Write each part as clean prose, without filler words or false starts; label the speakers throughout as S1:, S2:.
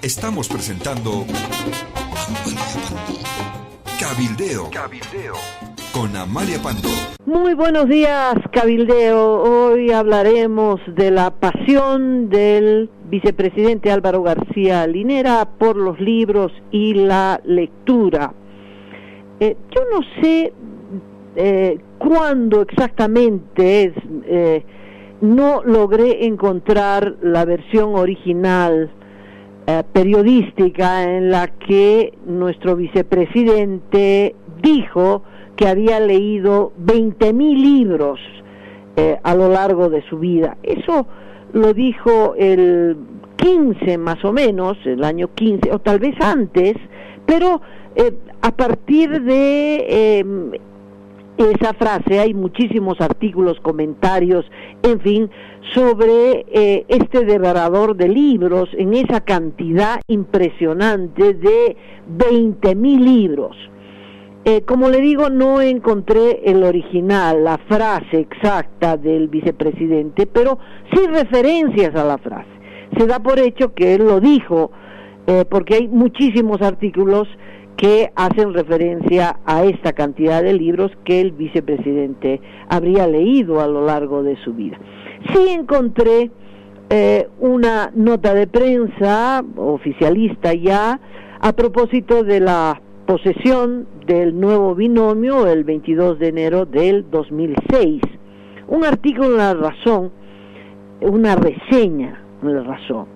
S1: Estamos presentando Cabildeo con Amalia Pando.
S2: Muy buenos días, Cabildeo. Hoy hablaremos de la pasión del vicepresidente Álvaro García Linera por los libros y la lectura. Yo no sé cuándo exactamente no logré encontrar la versión original periodística en la que nuestro vicepresidente dijo que había leído 20,000 libros a lo largo de su vida. Eso lo dijo el 15 más o menos, el año 15, o tal vez antes, pero a partir de esa frase hay muchísimos artículos, comentarios, en fin, sobre este devorador de libros en esa cantidad impresionante de 20,000 libros. Como le digo, no encontré el original, la frase exacta del vicepresidente, pero sí referencias a la frase. Se da por hecho que él lo dijo, porque hay muchísimos artículos que hacen referencia a esta cantidad de libros que el vicepresidente habría leído a lo largo de su vida. Sí encontré una nota de prensa oficialista ya a propósito de la posesión del nuevo binomio el 22 de enero del 2006. Un artículo en La Razón, una reseña en La Razón,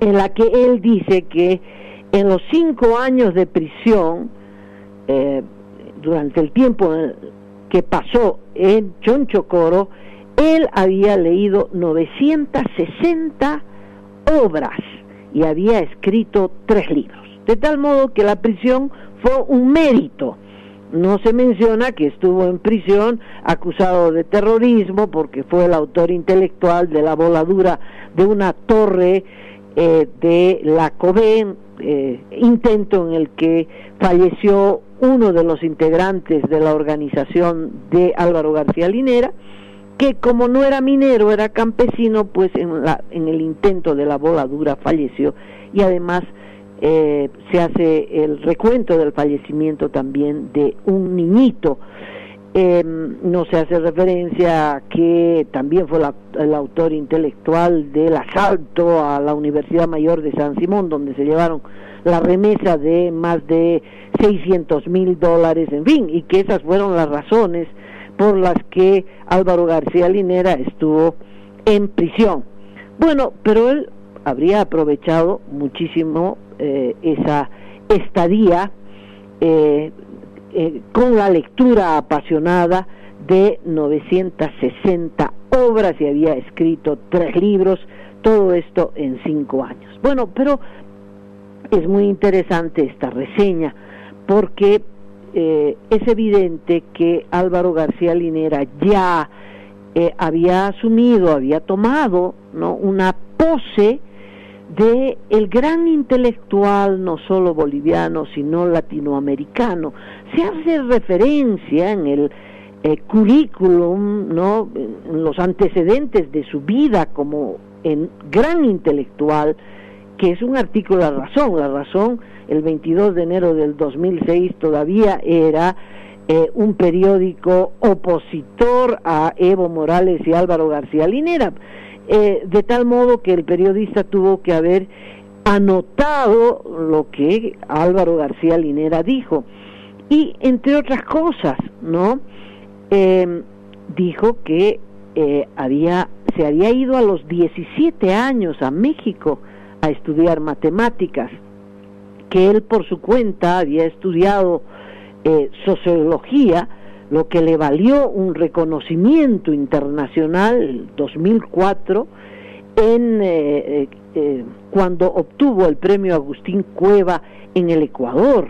S2: en la que él dice que en los 5 años de prisión, durante el tiempo que pasó en Chonchocoro, él había leído 960 obras y había escrito 3 libros. De tal modo que la prisión fue un mérito. No se menciona que estuvo en prisión acusado de terrorismo porque fue el autor intelectual de la voladura de una torre de la COVEN, intento en el que falleció uno de los integrantes de la organización de Álvaro García Linera, que como no era minero, era campesino, pues en el intento de la voladura falleció, y además se hace el recuento del fallecimiento también de un niñito. No se hace referencia a que también fue el autor intelectual del asalto a la Universidad Mayor de San Simón, donde se llevaron la remesa de más de $600,000, en fin, y que esas fueron las razones por las que Álvaro García Linera estuvo en prisión. Bueno, pero él habría aprovechado muchísimo esa estadía con la lectura apasionada de 960 obras y había escrito 3 libros, todo esto en 5 años. Bueno, pero es muy interesante esta reseña porque es evidente que Álvaro García Linera ya había asumido, había tomado, ¿no?, una pose de el gran intelectual no solo boliviano sino latinoamericano. Se hace referencia en el currículum, ¿no?, en los antecedentes de su vida como en gran intelectual, que es un artículo de La Razón, el 22 de enero del 2006 todavía era un periódico opositor a Evo Morales y Álvaro García Linera, de tal modo que el periodista tuvo que haber anotado lo que Álvaro García Linera dijo, y entre otras cosas, ¿no?, dijo que se había ido a los 17 años a México a estudiar matemáticas, que él por su cuenta había estudiado sociología, lo que le valió un reconocimiento internacional en 2004 cuando obtuvo el premio Agustín Cueva en el Ecuador,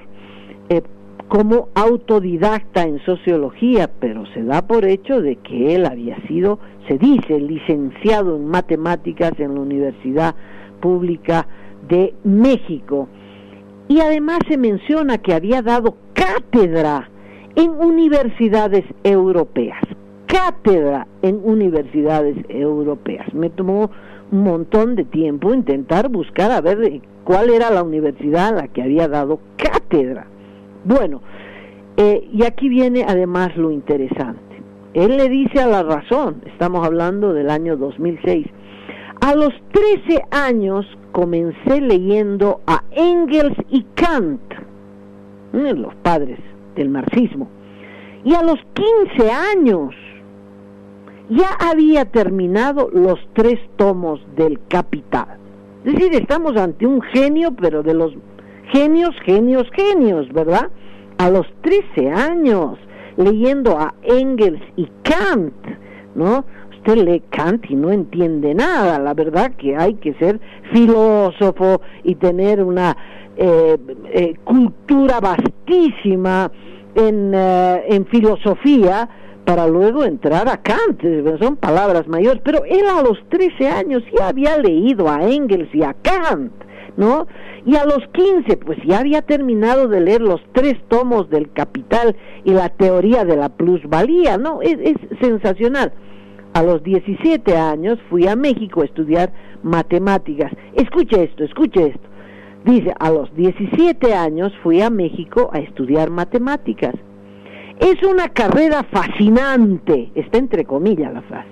S2: como autodidacta en sociología, pero se da por hecho de que él había sido, se dice, licenciado en matemáticas en la Universidad Pública de México, y además se menciona que había dado cátedra en universidades europeas. Me tomó un montón de tiempo intentar buscar a ver cuál era la universidad a la que había dado cátedra. Bueno, y aquí viene además lo interesante. Él le dice a La Razón, estamos hablando del año 2006, a los 13 años comencé leyendo a Engels y Kant, los padres del marxismo, y a los 15 años ya había terminado los 3 tomos del Capital. Es decir, estamos ante un genio, pero de los genios, ¿verdad? A los 13 años, leyendo a Engels y Kant, ¿no? Usted lee Kant y no entiende nada. La verdad que hay que ser filósofo y tener una cultura vastísima en filosofía para luego entrar a Kant. Son palabras mayores, pero él a los 13 años ya había leído a Engels y a Kant, ¿no? Y a los 15 pues ya había terminado de leer los 3 tomos del Capital y la teoría de la plusvalía, ¿no? Es sensacional. A los 17 años fui a México a estudiar matemáticas. Escuche esto. Dice, a los 17 años fui a México a estudiar matemáticas. Es una carrera fascinante, está entre comillas la frase.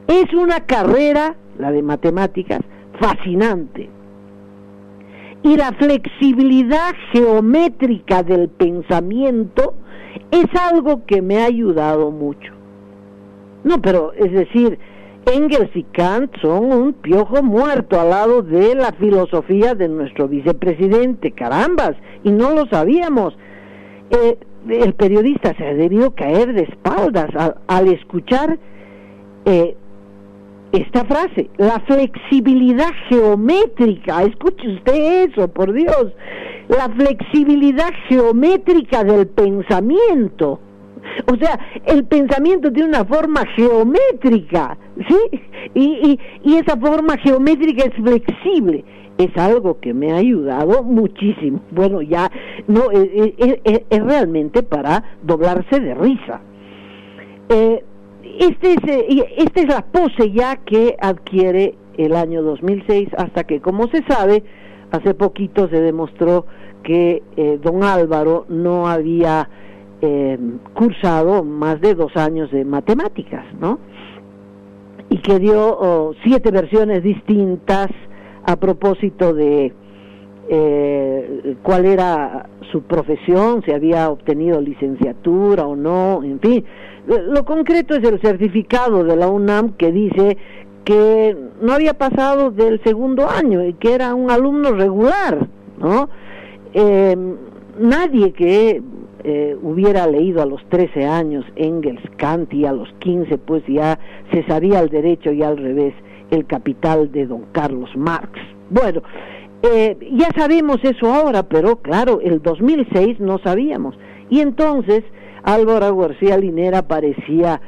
S2: Es una carrera, la de matemáticas, fascinante. Y la flexibilidad geométrica del pensamiento es algo que me ha ayudado mucho. No, pero es decir, Engels y Kant son un piojo muerto al lado de la filosofía de nuestro vicepresidente, carambas, y no lo sabíamos. El periodista se ha debido caer de espaldas al escuchar esta frase, la flexibilidad geométrica. Escuche usted eso, por Dios, la flexibilidad geométrica del pensamiento. O sea, el pensamiento tiene una forma geométrica, ¿sí? Y esa forma geométrica es flexible. Es algo que me ha ayudado muchísimo. Bueno, ya no es realmente para doblarse de risa. Esta es la pose ya que adquiere el año 2006, hasta que, como se sabe, hace poquito se demostró que don Álvaro no había cursado más de 2 años de matemáticas, ¿no? Y que dio 7 versiones distintas a propósito de cuál era su profesión, si había obtenido licenciatura o no, en fin. Lo concreto es el certificado de la UNAM que dice que no había pasado del 2º año y que era un alumno regular, ¿no? Nadie que hubiera leído a los 13 años Engels, Kant, y a los 15 pues ya se sabía al derecho y al revés el Capital de don Carlos Marx. Bueno, ya sabemos eso ahora, pero claro, el 2006 no sabíamos. Y entonces Álvaro García Linera parecía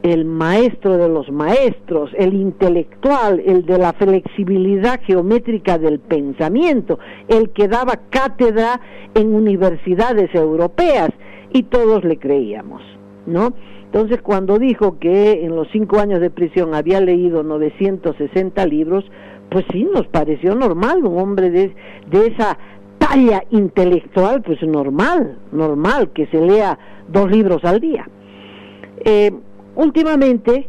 S2: el maestro de los maestros, el intelectual, el de la flexibilidad geométrica del pensamiento, el que daba cátedra en universidades europeas, y todos le creíamos, ¿no? Entonces, cuando dijo que en los 5 años de prisión había leído 960 libros, pues sí, nos pareció normal. Un hombre de esa talla intelectual, pues normal que se lea 2 libros al día. Últimamente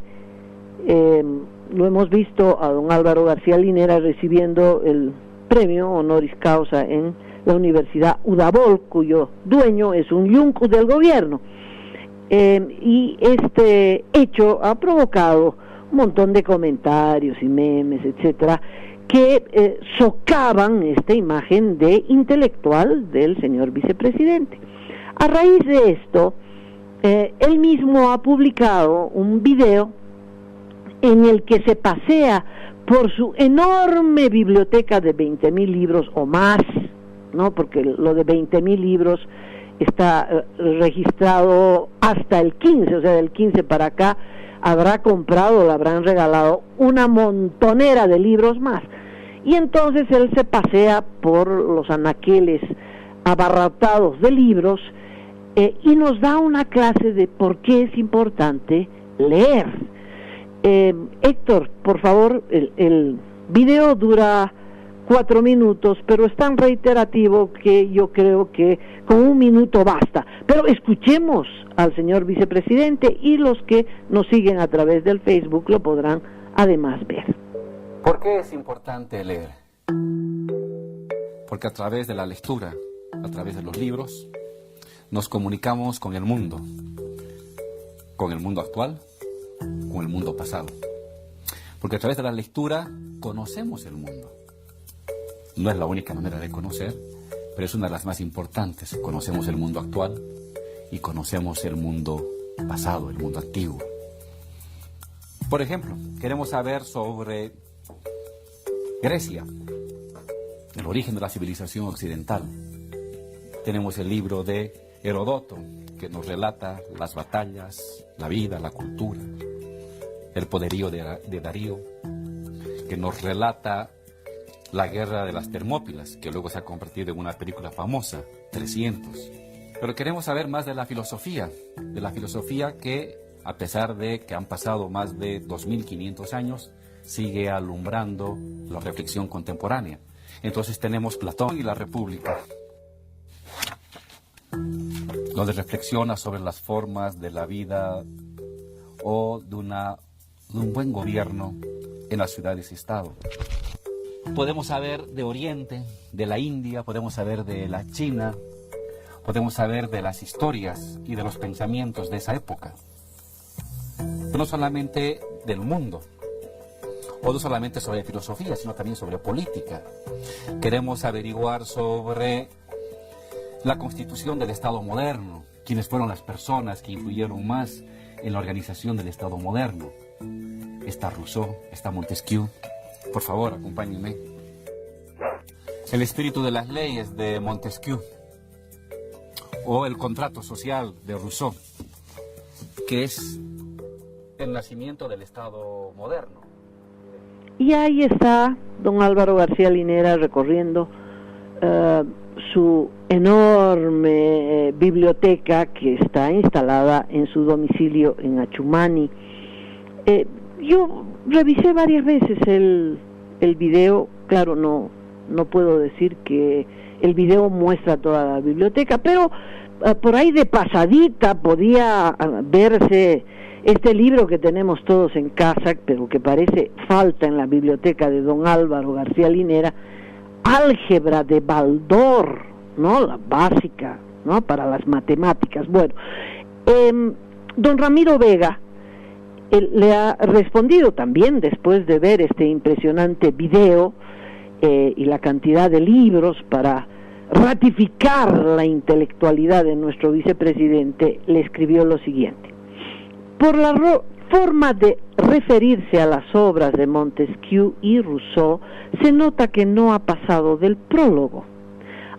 S2: lo hemos visto a don Álvaro García Linera recibiendo el premio honoris causa en la Universidad Udabol, cuyo dueño es un yunque del gobierno. Y este hecho ha provocado un montón de comentarios y memes, etcétera, que socavan esta imagen de intelectual del señor vicepresidente. A raíz de esto, él mismo ha publicado un video en el que se pasea por su enorme biblioteca de 20,000 libros o más, ¿no? Porque lo de 20,000 libros está registrado hasta el 15, o sea, del 15 para acá habrá comprado, le habrán regalado una montonera de libros más. Y entonces él se pasea por los anaqueles abarrotados de libros y nos da una clase de por qué es importante leer. Héctor, por favor, el video dura 4 minutos, pero es tan reiterativo que yo creo que con 1 minuto basta. Pero escuchemos al señor vicepresidente, y los que nos siguen a través del Facebook lo podrán además ver.
S3: ¿Por qué es importante leer? Porque a través de la lectura, a través de los libros, nos comunicamos con el mundo actual, con el mundo pasado. Porque a través de la lectura conocemos el mundo. No es la única manera de conocer, pero es una de las más importantes. Conocemos el mundo actual y conocemos el mundo pasado, el mundo antiguo. Por ejemplo, queremos saber sobre Grecia, el origen de la civilización occidental. Tenemos el libro de Heródoto, que nos relata las batallas, la vida, la cultura, el poderío de Darío, que nos relata la guerra de las Termópilas, que luego se ha convertido en una película famosa, 300. Pero queremos saber más de la filosofía que, a pesar de que han pasado más de 2500 años, sigue alumbrando la reflexión contemporánea. Entonces tenemos Platón y la República, donde reflexiona sobre las formas de la vida o de un buen gobierno en las ciudades y estados. Podemos saber de Oriente, de la India, podemos saber de la China, podemos saber de las historias y de los pensamientos de esa época. Pero no solamente del mundo, o no solamente sobre filosofía, sino también sobre política. Queremos averiguar sobre la constitución del Estado moderno, quiénes fueron las personas que influyeron más en la organización del Estado moderno. Está Rousseau, está Montesquieu. Por favor, acompáñenme. El espíritu de las leyes de Montesquieu, o el contrato social de Rousseau, que es el nacimiento del Estado moderno.
S2: Y ahí está don Álvaro García Linera recorriendo su enorme biblioteca que está instalada en su domicilio en Achumani. Yo revisé varias veces el video. Claro, no puedo decir que el video muestra toda la biblioteca, pero por ahí de pasadita podía verse este libro que tenemos todos en casa, pero que parece falta en la biblioteca de don Álvaro García Linera, Álgebra de Baldor, ¿no? La básica, ¿no? Para las matemáticas. Bueno, don Ramiro Vega le ha respondido también, después de ver este impresionante video y la cantidad de libros para ratificar la intelectualidad de nuestro vicepresidente, le escribió lo siguiente: por la forma de referirse a las obras de Montesquieu y Rousseau, se nota que no ha pasado del prólogo.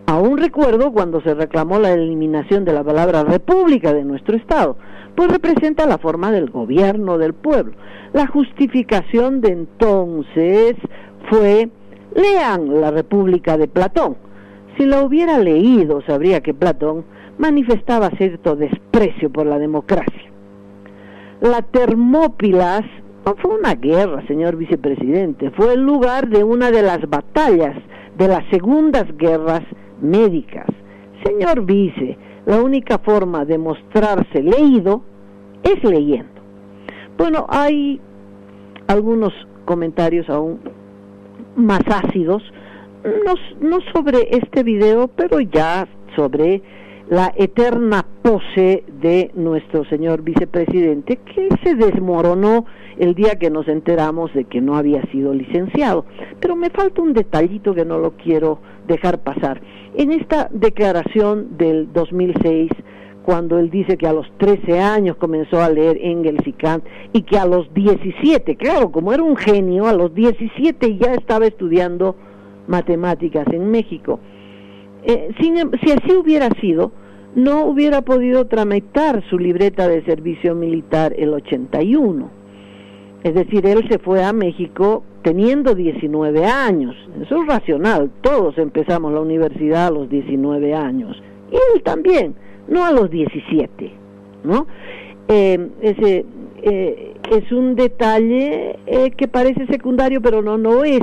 S2: Aún recuerdo cuando se reclamó la eliminación de la palabra república de nuestro Estado, pues representa la forma del gobierno del pueblo. La justificación de entonces fue: lean la República de Platón. Si la hubiera leído, sabría que Platón manifestaba cierto desprecio por la democracia. La Termópilas no fue una guerra, señor vicepresidente, fue el lugar de una de las batallas de las segundas guerras médicas. Señor vice, la única forma de mostrarse leído es leyendo. Bueno, hay algunos comentarios aún más ácidos, no sobre este video, pero ya sobre la eterna pose de nuestro señor vicepresidente, que se desmoronó el día que nos enteramos de que no había sido licenciado. Pero me falta un detallito que no lo quiero dejar pasar. En esta declaración del 2006, cuando él dice que a los 13 años comenzó a leer Engels y Kant, y que a los 17, claro, como era un genio, a los 17 ya estaba estudiando matemáticas en México. Si así hubiera sido, no hubiera podido tramitar su libreta de servicio militar el 81. Es decir, él se fue a México teniendo 19 años. Eso es racional. Todos empezamos la universidad a los 19 años. Y él también, no a los 17, ¿no? es un detalle que parece secundario, pero no es,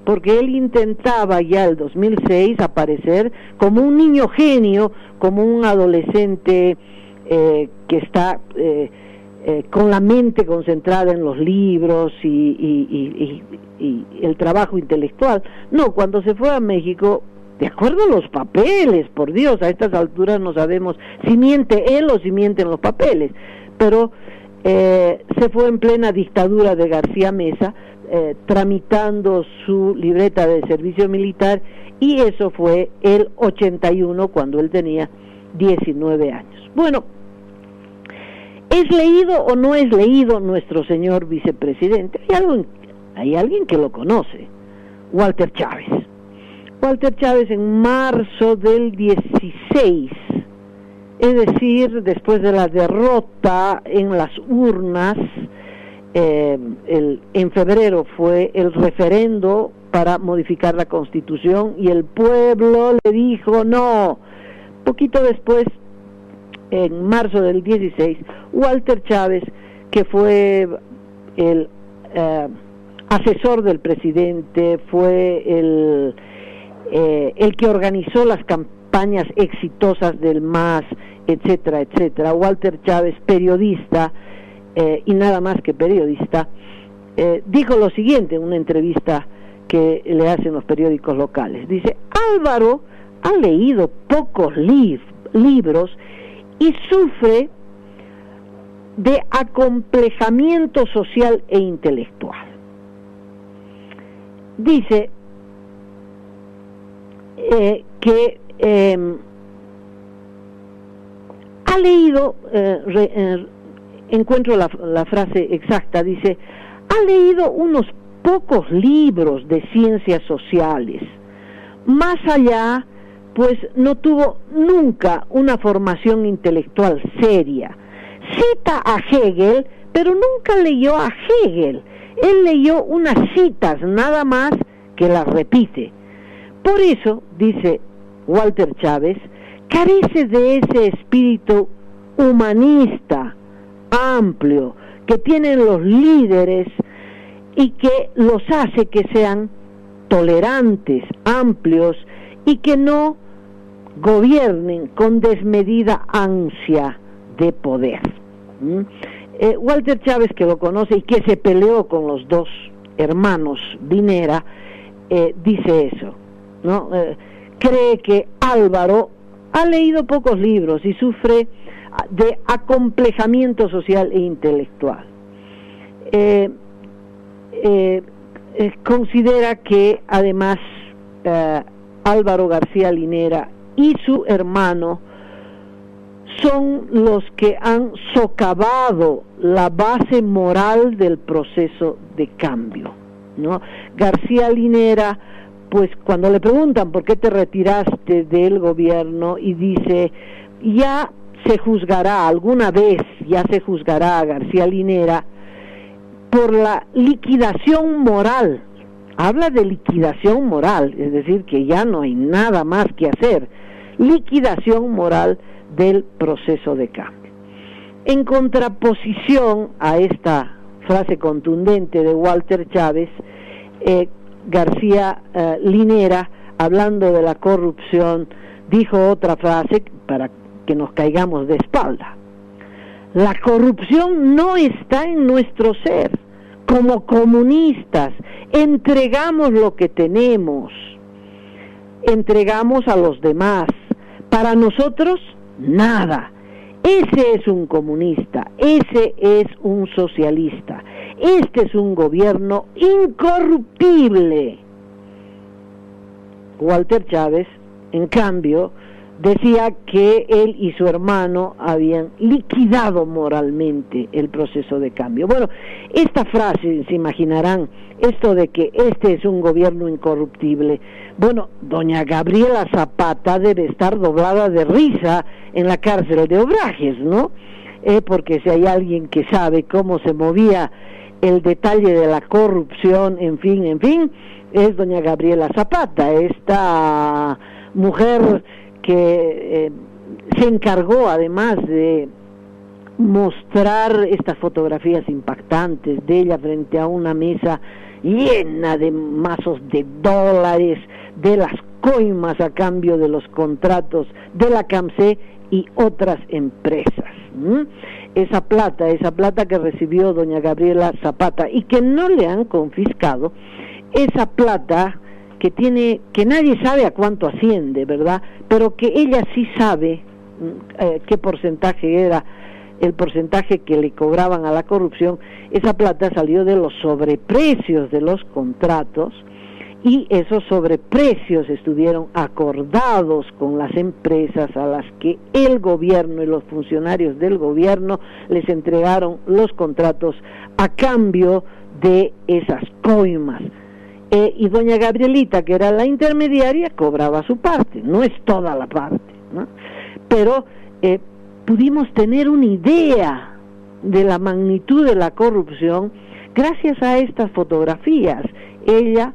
S2: porque él intentaba ya el 2006 aparecer como un niño genio, como un adolescente que está con la mente concentrada en los libros y el trabajo intelectual. No, cuando se fue a México, de acuerdo a los papeles, por Dios, a estas alturas no sabemos si miente él o si mienten los papeles, pero se fue en plena dictadura de García Meza, tramitando su libreta de servicio militar, y eso fue el 81, cuando él tenía 19 años. Bueno, ¿es leído o no es leído nuestro señor vicepresidente? Hay alguien que lo conoce, Walter Chávez. Walter Chávez, en marzo del 16, es decir, después de la derrota en las urnas, en febrero fue el referendo para modificar la Constitución, y el pueblo le dijo no. Poquito después, en marzo del 16, Walter Chávez, que fue el asesor del presidente, fue el que organizó las campañas exitosas del MAS, etcétera, etcétera. Walter Chávez, periodista, y nada más que periodista, dijo lo siguiente en una entrevista que le hacen los periódicos locales. Dice: Álvaro ha leído pocos libros y sufre de acomplejamiento social e intelectual. Dice que ha leído, encuentro la frase exacta, dice: ha leído unos pocos libros de ciencias sociales. Más allá, pues no tuvo nunca una formación intelectual seria. Cita a Hegel, pero nunca leyó a Hegel. Él leyó unas citas nada más que las repite. Por eso, dice Walter Chávez, carece de ese espíritu humanista amplio que tienen los líderes y que los hace que sean tolerantes, amplios, y que no gobiernen con desmedida ansia de poder. Walter Chávez, que lo conoce y que se peleó con los dos hermanos Linera, dice eso, ¿no? Cree que Álvaro ha leído pocos libros y sufre de acomplejamiento social e intelectual. Considera que además Álvaro García Linera y su hermano son los que han socavado la base moral del proceso de cambio, ¿no? García Linera, pues cuando le preguntan por qué te retiraste del gobierno, y dice, ya se juzgará, alguna vez ya se juzgará a García Linera por la liquidación moral. Habla de liquidación moral, es decir, que ya no hay nada más que hacer. Liquidación moral del proceso de cambio. En contraposición a esta frase contundente de Walter Chávez, García Linera, hablando de la corrupción, dijo otra frase para que nos caigamos de espalda. La corrupción no está en nuestro ser. Como comunistas, entregamos lo que tenemos, entregamos a los demás. Para nosotros, nada. Ese es un comunista, ese es un socialista. Este es un gobierno incorruptible. Walter Chávez, en cambio, decía que él y su hermano habían liquidado moralmente el proceso de cambio. Bueno, esta frase, se imaginarán, esto de que este es un gobierno incorruptible, bueno, doña Gabriela Zapata debe estar doblada de risa en la cárcel de Obrajes, ¿no? Porque si hay alguien que sabe cómo se movía el detalle de la corrupción, en fin, es doña Gabriela Zapata, esta mujer que se encargó además de mostrar estas fotografías impactantes de ella frente a una mesa llena de mazos de dólares, de las coimas a cambio de los contratos de la CAMSE y otras empresas. Esa plata que recibió doña Gabriela Zapata y que no le han confiscado, esa plata que nadie sabe a cuánto asciende, ¿verdad? Pero que ella sí sabe qué porcentaje era el porcentaje que le cobraban a la corrupción. Esa plata salió de los sobreprecios de los contratos, y esos sobreprecios estuvieron acordados con las empresas a las que el gobierno y los funcionarios del gobierno les entregaron los contratos a cambio de esas coimas. Y doña Gabrielita, que era la intermediaria, cobraba su parte, no es toda la parte, ¿no? Pero pudimos tener una idea de la magnitud de la corrupción gracias a estas fotografías. Ella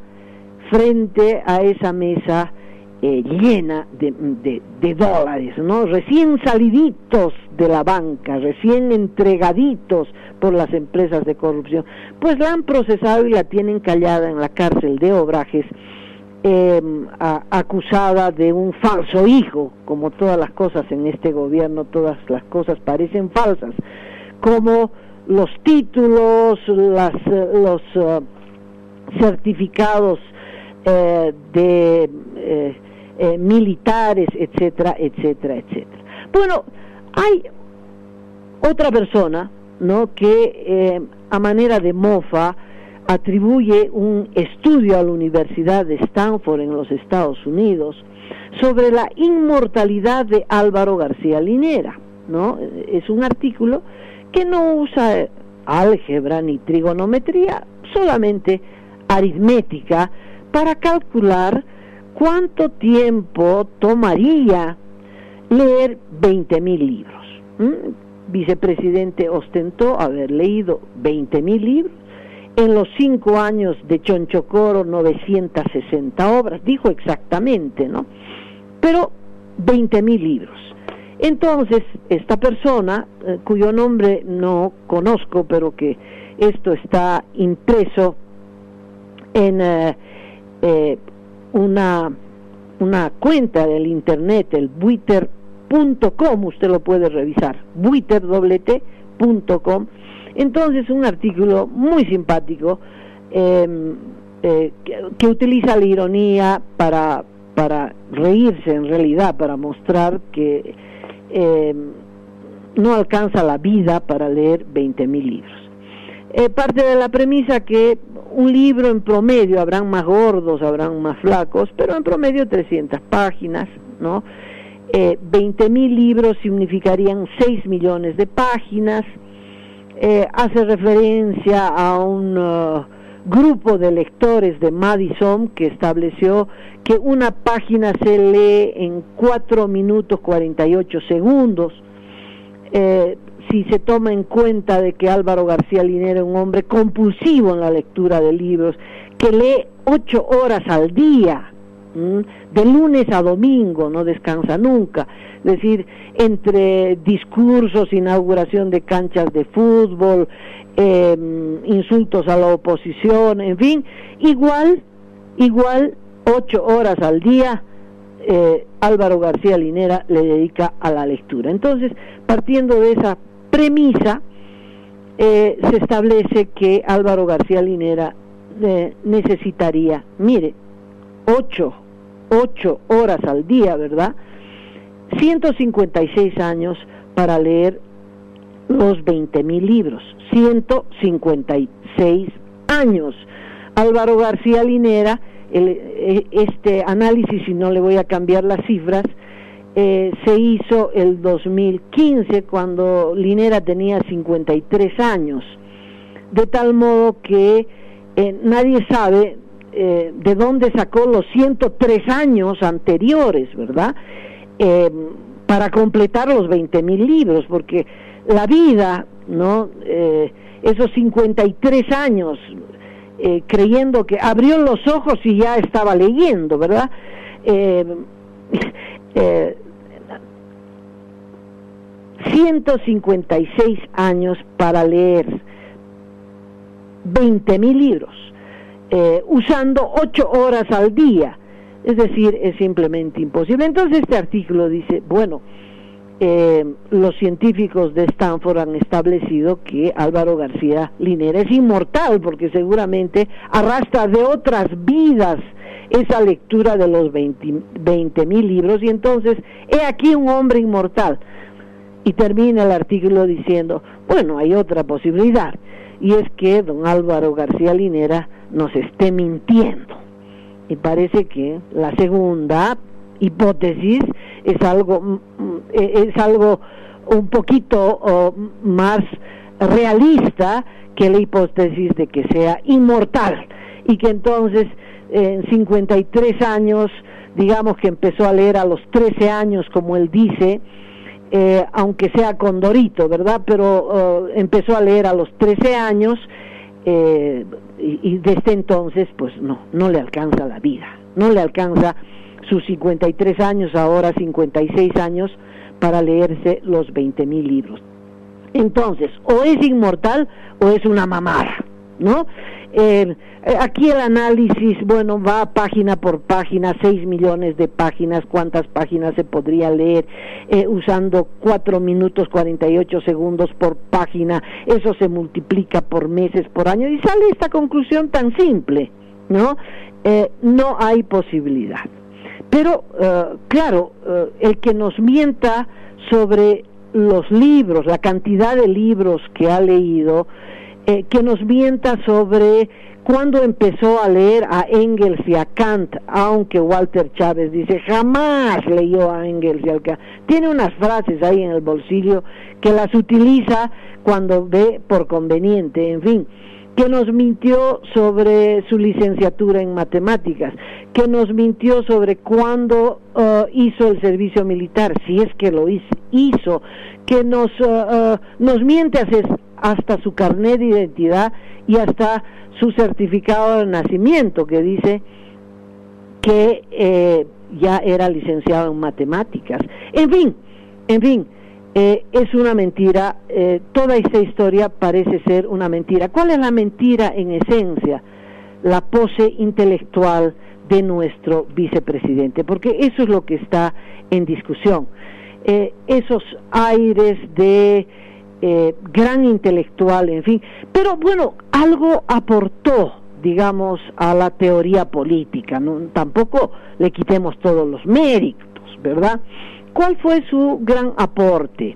S2: frente a esa mesa llena de dólares, ¿no? Recién saliditos de la banca, recién entregaditos por las empresas de corrupción, pues la han procesado y la tienen callada en la cárcel de Obrajes, acusada de un falso hijo. Como todas las cosas en este gobierno, todas las cosas parecen falsas, como los títulos, los certificados de militares, etcétera, etcétera, etcétera. Bueno, hay otra persona, ¿no?, que a manera de mofa atribuye un estudio a la Universidad de Stanford en los Estados Unidos sobre la inmortalidad de Álvaro García Linera, ¿no? Es un artículo que no usa álgebra ni trigonometría, solamente aritmética, para calcular cuánto tiempo tomaría leer 20.000 libros. Vicepresidente ostentó haber leído 20.000 libros, en los 5 años de Chonchocoro 960 obras, dijo exactamente, ¿no? Pero 20.000 libros. Entonces, esta persona, cuyo nombre no conozco, pero que esto está impreso en una cuenta del internet, el buiter.com, usted lo puede revisar, buiter.com. Entonces, un artículo muy simpático que utiliza la ironía para reírse, en realidad, para mostrar que no alcanza la vida para leer 20.000 libros. Parte de la premisa que un libro en promedio, habrán más gordos, habrán más flacos, pero en promedio 300 páginas, ¿no? 20.000 libros significarían 6 millones de páginas. Hace referencia a un grupo de lectores de Madison que estableció que una página se lee en 4 minutos 48 segundos. Si se toma en cuenta de que Álvaro García Linera es un hombre compulsivo en la lectura de libros, que lee 8 horas al día, de lunes a domingo, no descansa nunca, es decir, entre discursos, inauguración de canchas de fútbol, insultos a la oposición, en fin, igual 8 horas al día, Álvaro García Linera le dedica a la lectura. Entonces, partiendo de esa premisa, se establece que Álvaro García Linera necesitaría, mire, 8 horas al día, ¿verdad? 156 años para leer los 20.000 libros. 156 años. Álvaro García Linera, este análisis, y no le voy a cambiar las cifras, se hizo el 2015, cuando Linera tenía 53 años, de tal modo que nadie sabe de dónde sacó los 103 años anteriores, ¿verdad? Para completar los 20.000 libros, porque la vida, ¿no? Esos 53 años, creyendo que abrió los ojos y ya estaba leyendo, ¿verdad? 100 156 años para leer 20.000 libros, usando 8 horas al día. Es decir, es simplemente imposible. Entonces este artículo dice, bueno, los científicos de Stanford han establecido que Álvaro García Linera es inmortal, porque seguramente arrastra de otras vidas esa lectura de los 20.000 libros, y entonces he aquí un hombre inmortal. Y termina el artículo diciendo, bueno, hay otra posibilidad, y es que don Álvaro García Linera nos esté mintiendo. Y parece que la segunda hipótesis es algo un poquito más realista que la hipótesis de que sea inmortal, y que entonces en 53 años, digamos que empezó a leer a los 13 años, como él dice, aunque sea condorito, ¿verdad? Pero empezó a leer a los 13 años, y desde entonces pues no le alcanza la vida, no le alcanza sus 53 años, ahora 56 años, para leerse los 20.000 libros. Entonces, o es inmortal o es una mamada, ¿no? Aquí el análisis, bueno, va página por página, 6 millones de páginas, cuántas páginas se podría leer usando 4 minutos 48 segundos por página, eso se multiplica por meses, por año, y sale esta conclusión tan simple, ¿no? No hay posibilidad. Pero, claro, el que nos mienta sobre los libros, la cantidad de libros que ha leído, que nos mienta sobre cuándo empezó a leer a Engels y a Kant, aunque Walter Chávez dice jamás leyó a Engels y a Kant. Tiene unas frases ahí en el bolsillo que las utiliza cuando ve por conveniente, en fin, que nos mintió sobre su licenciatura en matemáticas, que nos mintió sobre cuándo hizo el servicio militar, si es que lo hizo, que nos miente hasta su carnet de identidad y hasta su certificado de nacimiento, que dice que ya era licenciado en matemáticas. En fin, es una mentira. Toda esta historia parece ser una mentira. ¿Cuál es la mentira en esencia? La pose intelectual de nuestro vicepresidente, porque eso es lo que está en discusión. Esos aires de gran intelectual, en fin, pero bueno, algo aportó, digamos, a la teoría política, ¿no? Tampoco le quitemos todos los méritos, ¿verdad? ¿Cuál fue su gran aporte?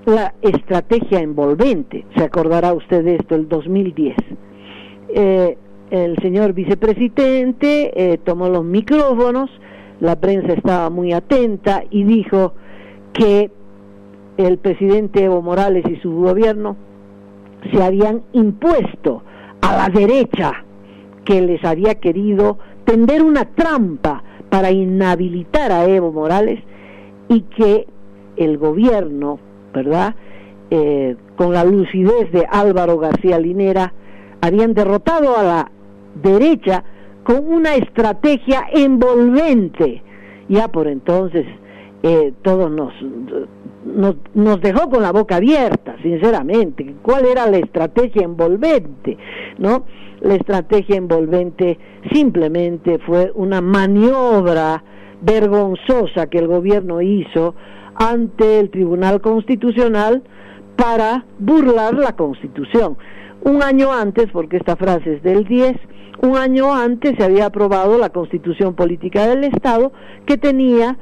S2: La estrategia envolvente, se acordará usted de esto, el 2010. El señor vicepresidente tomó los micrófonos, la prensa estaba muy atenta y dijo que el presidente Evo Morales y su gobierno se habían impuesto a la derecha, que les había querido tender una trampa para inhabilitar a Evo Morales, y que el gobierno, ¿verdad?, con la lucidez de Álvaro García Linera, habían derrotado a la derecha con una estrategia envolvente. Ya por entonces todos nos dejó con la boca abierta, sinceramente. ¿Cuál era la estrategia envolvente? ¿No? La estrategia envolvente simplemente fue una maniobra vergonzosa que el gobierno hizo ante el Tribunal Constitucional para burlar la Constitución. Un año antes, porque esta frase es del 10, un año antes se había aprobado la Constitución Política del Estado, que tenía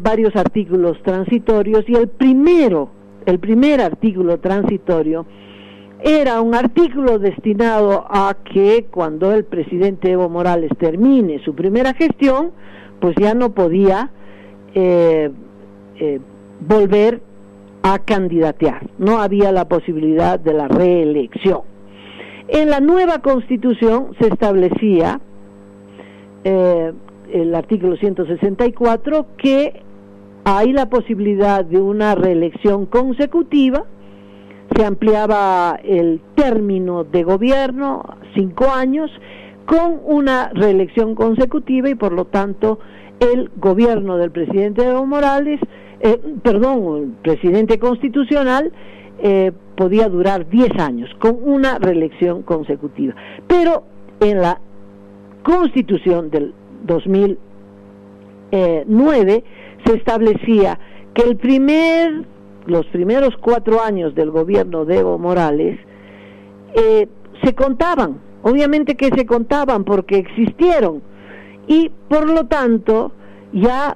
S2: varios artículos transitorios, y el primer artículo transitorio era un artículo destinado a que cuando el presidente Evo Morales termine su primera gestión, pues ya no podía volver a candidatear, no había la posibilidad de la reelección. En la nueva Constitución se establecía el artículo 164, que hay la posibilidad de una reelección consecutiva, se ampliaba el término de gobierno, 5 años, con una reelección consecutiva, y por lo tanto el gobierno del presidente Evo Morales, el presidente constitucional, podía durar 10 años con una reelección consecutiva. Pero en la Constitución del 2009 se establecía que los primeros 4 años del gobierno de Evo Morales se contaban, obviamente que se contaban porque existieron, y por lo tanto ya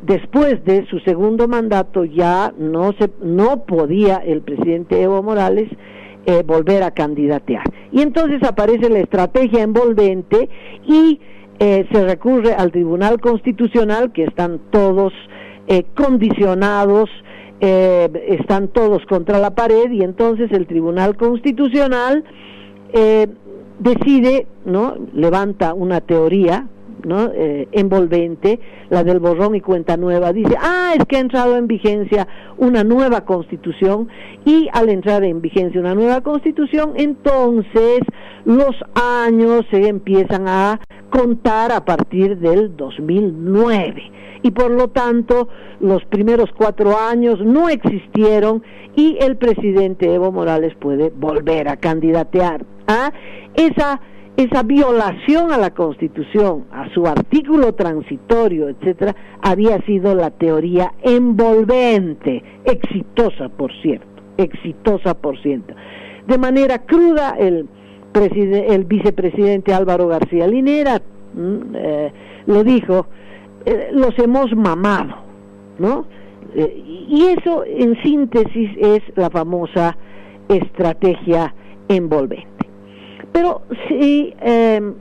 S2: después de su segundo mandato ya no podía el presidente Evo Morales volver a candidatear. Y entonces aparece la estrategia envolvente y se recurre al Tribunal Constitucional, que están todos condicionados, están todos contra la pared, y entonces el Tribunal Constitucional decide, ¿no?, levanta una teoría, ¿no?, envolvente, la del borrón y cuenta nueva. Dice, es que ha entrado en vigencia una nueva constitución, y al entrar en vigencia una nueva constitución, entonces los años se empiezan a contar a partir del 2009, y por lo tanto los primeros 4 años no existieron, y el presidente Evo Morales puede volver a candidatear. Esa violación a la Constitución, a su artículo transitorio, etcétera, había sido la teoría envolvente, exitosa por cierto. De manera cruda, el vicepresidente Álvaro García Linera lo dijo, los hemos mamado, ¿no? Y eso, en síntesis, es la famosa estrategia envolvente. Pero si en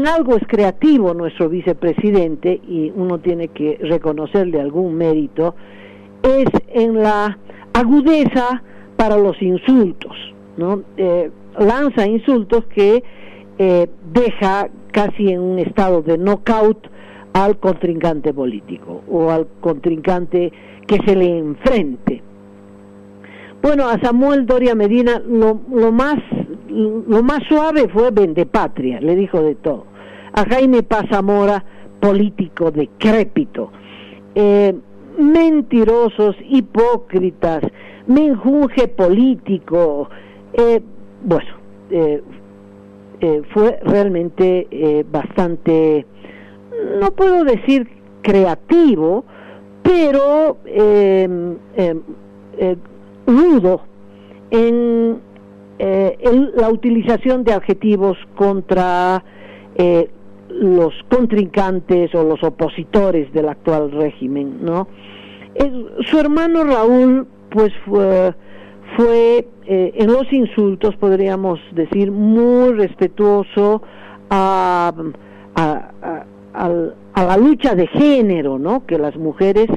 S2: algo es creativo nuestro vicepresidente, y uno tiene que reconocerle algún mérito, es en la agudeza para los insultos, ¿no? Lanza insultos que deja casi en un estado de knockout al contrincante político o al contrincante que se le enfrente. Bueno, a Samuel Doria Medina lo más suave fue vendepatria, le dijo de todo. A Jaime Paz Zamora, político decrépito, mentirosos, hipócritas, menjunje político. Fue realmente bastante, no puedo decir creativo, pero rudo en la utilización de adjetivos contra los contrincantes o los opositores del actual régimen, ¿no? Su hermano Raúl, pues fue en los insultos, podríamos decir, muy respetuoso a la lucha de género, ¿no? Que las mujeres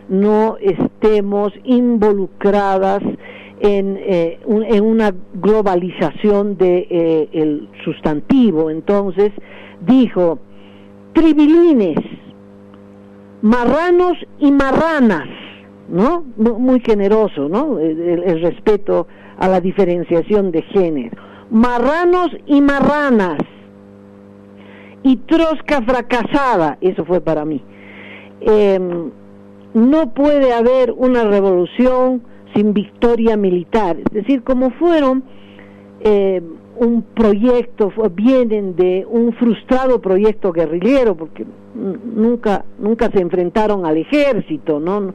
S2: no estemos involucradas en una globalización de el sustantivo. Entonces dijo, tribilines, marranos y marranas, ¿no? Muy generoso, ¿no? El respeto a la diferenciación de género. Marranos y marranas, y trosca fracasada, eso fue para mí. No puede haber una revolución sin victoria militar. Es decir, como fueron un proyecto, vienen de un frustrado proyecto guerrillero, porque nunca se enfrentaron al ejército, ¿no?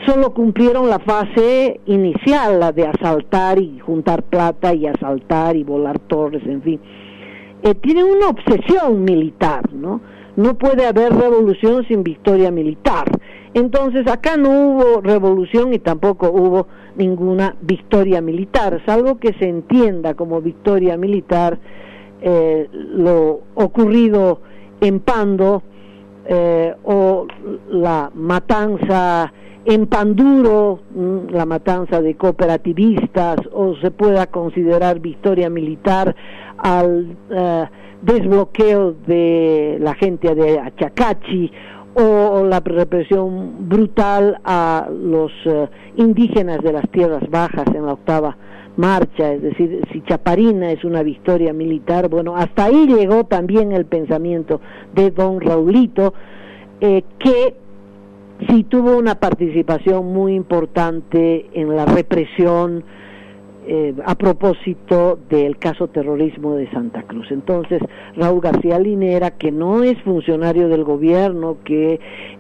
S2: Solo cumplieron la fase inicial, la de asaltar y juntar plata, y asaltar y volar torres, en fin. Tienen una obsesión militar, ¿no? No puede haber revolución sin victoria militar. Entonces acá no hubo revolución y tampoco hubo ninguna victoria militar, salvo que se entienda como victoria militar lo ocurrido en Pando, o la matanza en Panduro, la matanza de cooperativistas, o se pueda considerar victoria militar al desbloqueo de la gente de Achacachi, o la represión brutal a los indígenas de las tierras bajas en la octava marcha, es decir, si Chaparina es una victoria militar, bueno, hasta ahí llegó también el pensamiento de don Raulito, que sí tuvo una participación muy importante en la represión a propósito del caso terrorismo de Santa Cruz. Entonces, Raúl García Linera, que no es funcionario del gobierno, que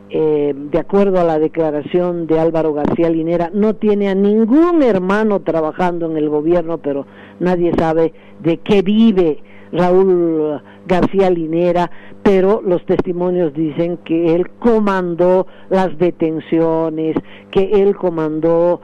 S2: de acuerdo a la declaración de Álvaro García Linera, no tiene a ningún hermano trabajando en el gobierno, pero nadie sabe de qué vive Raúl García Linera, pero los testimonios dicen que él comandó las detenciones, que él comandó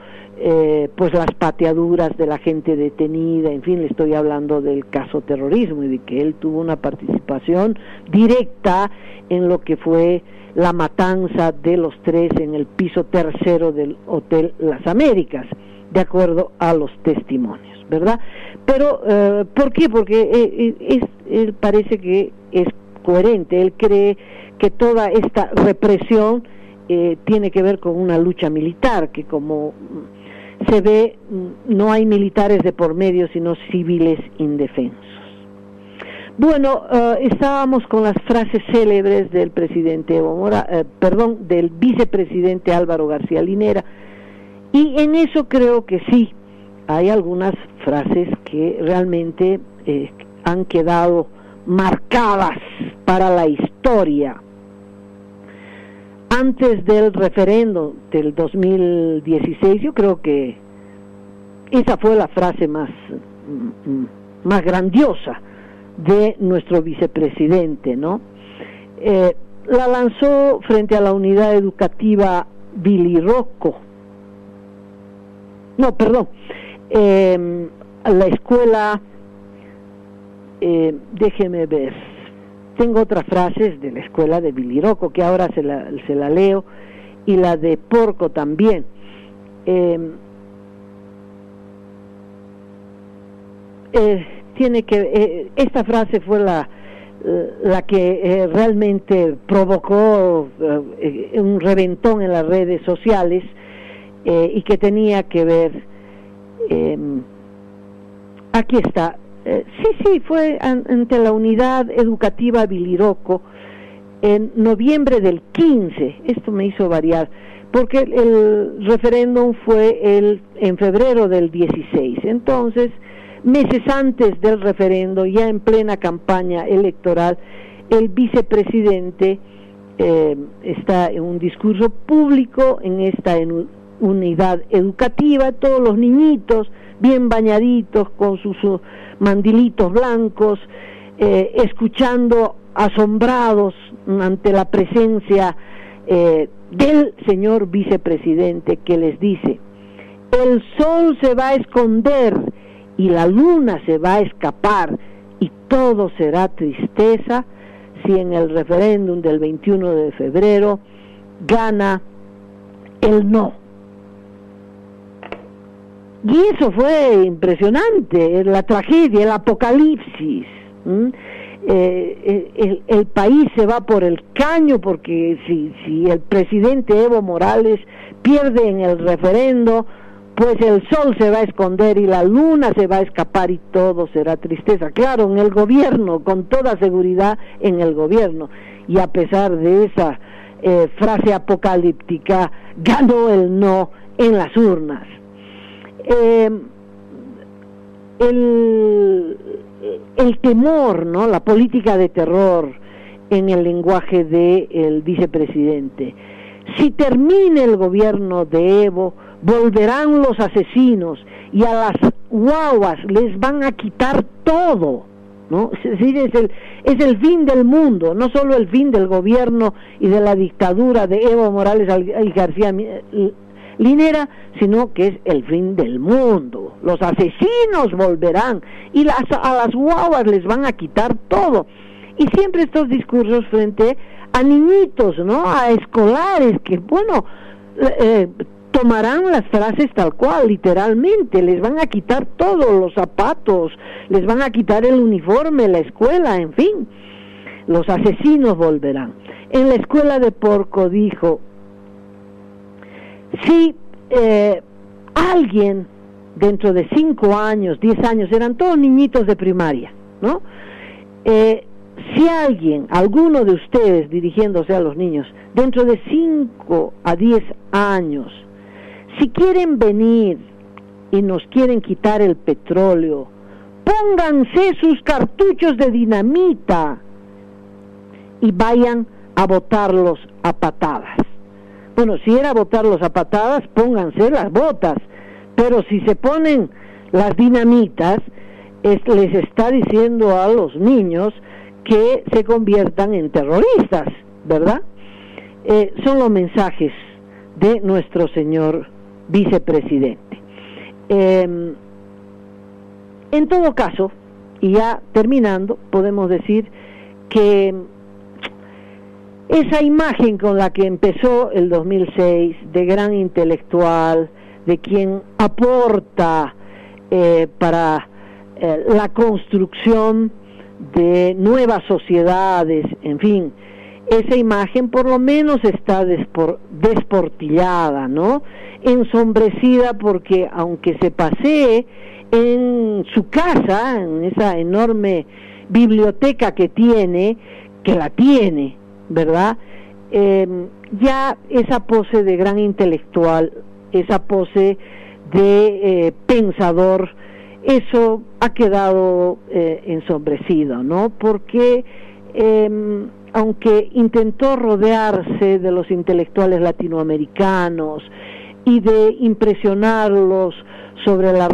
S2: pues las pateaduras de la gente detenida, en fin, le estoy hablando del caso terrorismo y de que él tuvo una participación directa en lo que fue la matanza de los 3 en el piso tercero del Hotel Las Américas, de acuerdo a los testimonios, ¿verdad? Pero, ¿por qué? Porque él parece que es coherente, él cree que toda esta represión tiene que ver con una lucha militar, que como se ve, no hay militares de por medio, sino civiles indefensos. Bueno, estábamos con las frases célebres del presidente del vicepresidente Álvaro García Linera, y en eso creo que sí, hay algunas frases que realmente han quedado marcadas para la historia. Antes del referendo del 2016, yo creo que esa fue la frase más grandiosa de nuestro vicepresidente, ¿no? La lanzó frente a la unidad educativa Bilirroco. No, perdón. A la escuela, déjeme ver. Tengo otras frases de la escuela de Bilirroco que ahora se la leo, y la de Porco también. Tiene que esta frase fue la que realmente provocó un reventón en las redes sociales, y que tenía que ver, aquí está. Sí, fue ante la unidad educativa Bilirroco en noviembre del 15, esto me hizo variar, porque el referéndum fue en febrero del 16, entonces, meses antes del referendo, ya en plena campaña electoral, el vicepresidente está en un discurso público en esta unidad educativa, todos los niñitos bien bañaditos con sus mandilitos blancos, escuchando asombrados ante la presencia del señor vicepresidente, que les dice: el sol se va a esconder y la luna se va a escapar, y todo será tristeza si en el referéndum del 21 de febrero gana el no. Y eso fue impresionante, la tragedia, el apocalipsis. El país se va por el caño, porque si el presidente Evo Morales pierde en el referendo, pues el sol se va a esconder y la luna se va a escapar y todo será tristeza. Claro, en el gobierno, con toda seguridad en el gobierno. Y a pesar de esa frase apocalíptica, ganó el no en las urnas. El temor, ¿no? La política de terror en el lenguaje del vicepresidente. Si termina el gobierno de Evo, volverán los asesinos y a las guaguas les van a quitar todo, ¿no? Es decir, es el fin del mundo, no solo el fin del gobierno y de la dictadura de Evo Morales y García Linera, sino que es el fin del mundo. Los asesinos volverán y a las guaguas les van a quitar todo. Y siempre estos discursos frente a niñitos, ¿no? A escolares que, bueno, tomarán las frases tal cual, literalmente, les van a quitar todo, los zapatos, les van a quitar el uniforme, la escuela, en fin, los asesinos volverán. En la escuela de Porco dijo: si alguien dentro de 5 años, 10 años, eran todos niñitos de primaria, ¿no? Si alguno de ustedes, dirigiéndose a los niños, dentro de 5 a 10 años, si quieren venir y nos quieren quitar el petróleo, pónganse sus cartuchos de dinamita y vayan a botarlos a patadas. Bueno, si era botarlos a patadas, pónganse las botas, pero si se ponen las dinamitas, les está diciendo a los niños que se conviertan en terroristas, ¿verdad? Son los mensajes de nuestro señor vicepresidente. En todo caso, y ya terminando, podemos decir que esa imagen con la que empezó el 2006, de gran intelectual, de quien aporta para la construcción de nuevas sociedades, en fin, esa imagen por lo menos está desportillada, ¿no? Ensombrecida, porque aunque se pasee en su casa, en esa enorme biblioteca que la tiene, ¿verdad? Ya esa pose de gran intelectual, esa pose de pensador, eso ha quedado ensombrecido, ¿no? Porque aunque intentó rodearse de los intelectuales latinoamericanos y de impresionarlos sobre la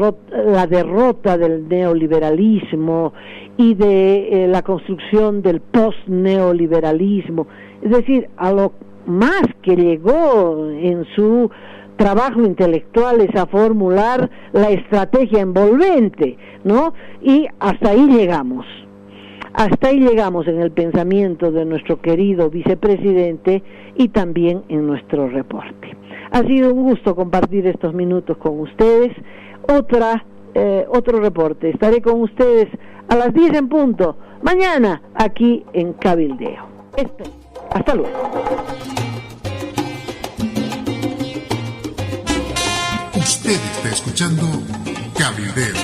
S2: derrota del neoliberalismo y de la construcción del post-neoliberalismo, es decir, a lo más que llegó en su trabajo intelectual es a formular la estrategia envolvente, ¿no? Y hasta ahí llegamos en el pensamiento de nuestro querido vicepresidente y también en nuestro reporte. Ha sido un gusto compartir estos minutos con ustedes. Otro reporte. Estaré con ustedes a las 10 en punto, mañana, aquí en Cabildeo. Hasta luego.
S4: Usted está escuchando Cabildeo.